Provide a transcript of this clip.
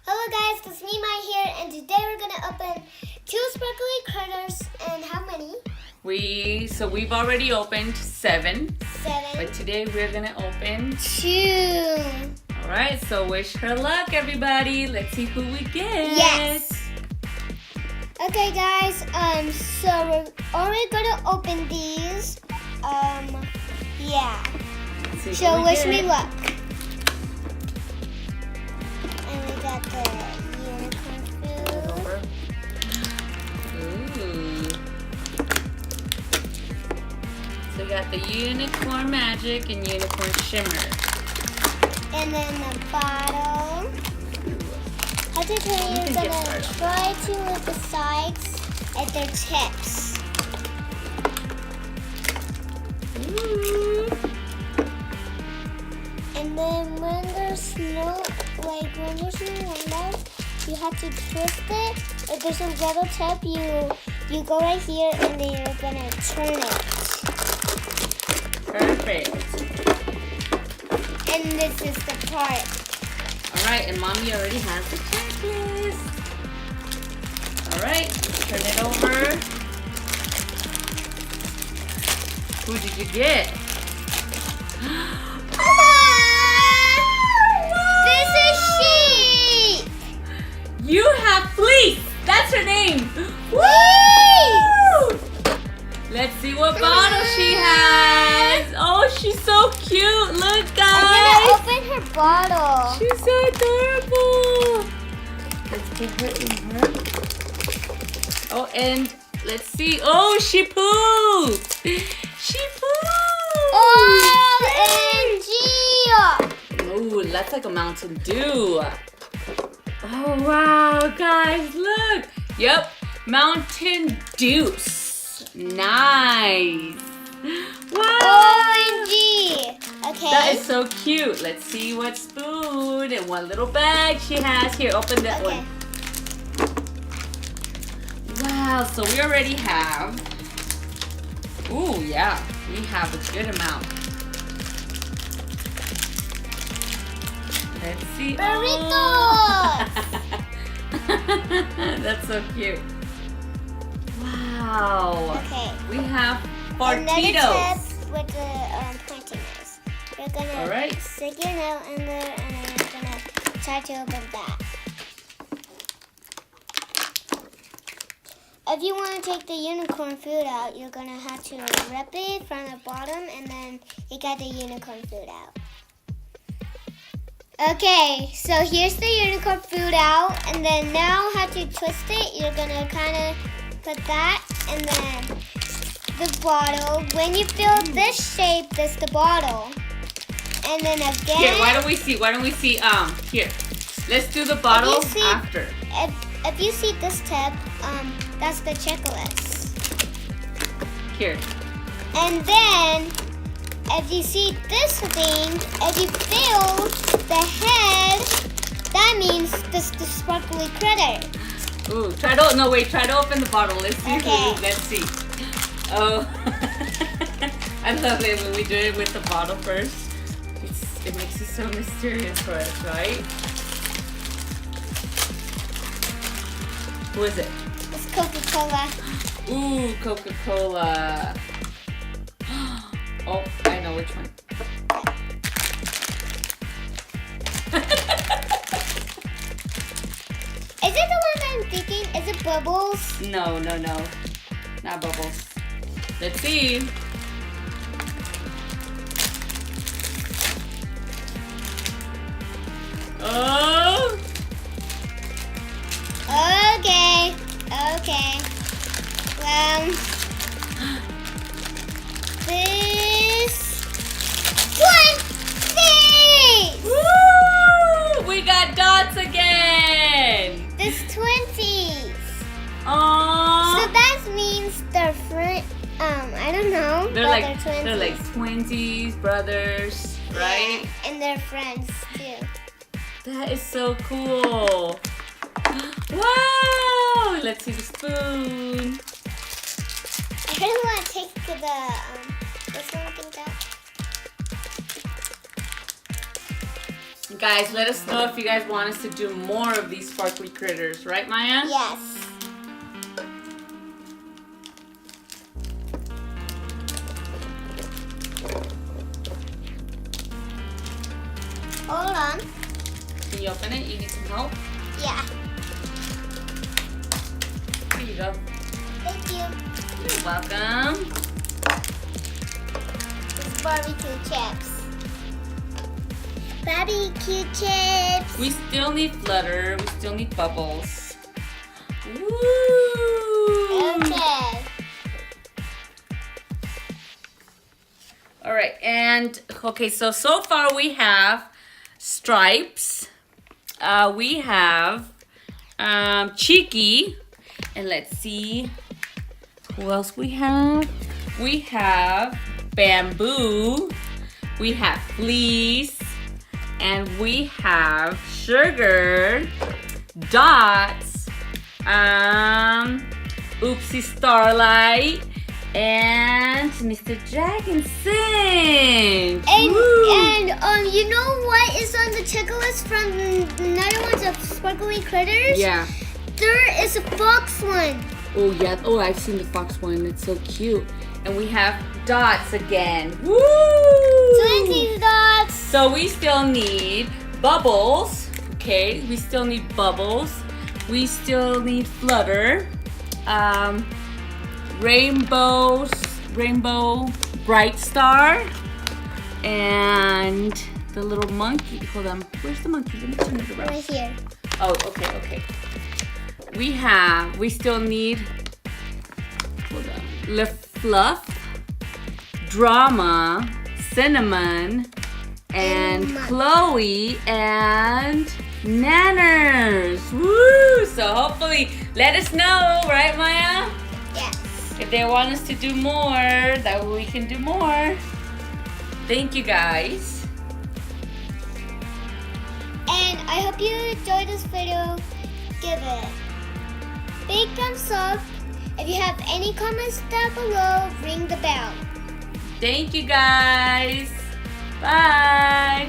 Hello guys, it's me, Mai here, and today we're gonna open 2 sparkly critters. And how many? We've already opened 7. 7. But today we're gonna open 2. Alright, so wish her luck, everybody. Let's see who we get. Yes. Okay guys, so we're already gonna open these. Yeah. So wish me luck. And we got the unicorn food. Ooh. So we got the unicorn magic and unicorn shimmer. And then the bottle. How to tell you, you're gonna try to lift the sides at their tips. Ooh. And then when there's no Wonderland, you have to twist it. If there's a little tip, you go right here and then you're gonna turn it. Perfect. And this is the part. Alright, and Mommy already has the checklist. Alright, turn it over. Who did you get? This is sheep. You have Fleece. That's her name. Woo! Let's see what bottle she has. Oh, she's so cute. Look, guys. I'm gonna open her bottle. She's so adorable. Let's put her in her. Oh, and let's see. Oh, she pooped. She pooped. OMG! Ooh, that's like a Mountain Dew. Oh, wow, guys, look. Yep, Mountain Deuce. Nice. Wow. OMG! Okay. That is so cute. Let's see what spoon and what little bag she has. Here, open that one. Wow, so we already have. Ooh, yeah, we have a good amount. Let's see. Burritos! Oh. That's so cute. Wow. Okay. We have Another Partitos. tip with the pointing nose. You're gonna Alright. stick your nail in there and then you're gonna try to open that. If you want to take the unicorn food out, you're gonna have to rip it from the bottom and then you got the unicorn food out. Okay, so here's the unicorn food out, and then now how to twist it, you're gonna kind of put that, and then the bottle. When you fill this shape, that's the bottle. And then again. Here, why don't we see? Here, let's do the bottle after. If you see this tip, that's the checklist. Here. And then, if you see this thing, if you fill the head, that means this the sparkly critter. Ooh, try to open the bottle. Let's see. Okay. Let's see. Oh, I love it when we do it with the bottle first. It makes it so mysterious for us, right? Who is it? It's Coca-Cola. Ooh, Coca-Cola. Oh, I know which one. Is it the one I'm thinking? Is it Bubbles? No. Not Bubbles. Let's see. Oh! Okay. Well, this 20! Woo! We got dots again! This 20s. Aww! So that means they're friend. I don't know. They're but like they're twinsies. twinsies, brothers, right? Yeah, and they're friends too. That is so cool. Wow! Let's see the spoon. I really want to take the this one. I think that. Guys, let us know if you guys want us to do more of these sparkly critters, right, Maya? Yes. Hold on. Can you open it? You need some help? Yeah. Here you go. Thank you. You're welcome. It's barbecue chips. Barbecue chips. We still need flutter. We still need bubbles. Woo! Okay. All right, and okay, so far we have Stripes. We have Cheeky, and let's see who else we have. We have Bamboo. We have Fleece. And we have Sugar, Dots, Poopsie Starlight, and Mr. Dragon Sing. And you know what is on the checklist from another ones of Sparkly Critters? Yeah. There is a fox one. Oh yeah. Oh, I've seen the fox one. It's so cute. And we have Dots again. Woo! 20 dots. So we still need bubbles. Okay, we still need bubbles. We still need flutter. Rainbow bright star. And the little monkey. Hold on. Where's the monkey? Let me turn it around. Right here. Oh, okay. We still need, hold on, Le Fluff, Drama, Cinnamon, and Chloe, and Nanners. Woo! So hopefully, let us know, right, Maya? Yes. If they want us to do more, that way we can do more. Thank you, guys. And I hope you enjoyed this video. Give it a big thumbs up. If you have any comments down below, ring the bell. Thank you, guys. Bye.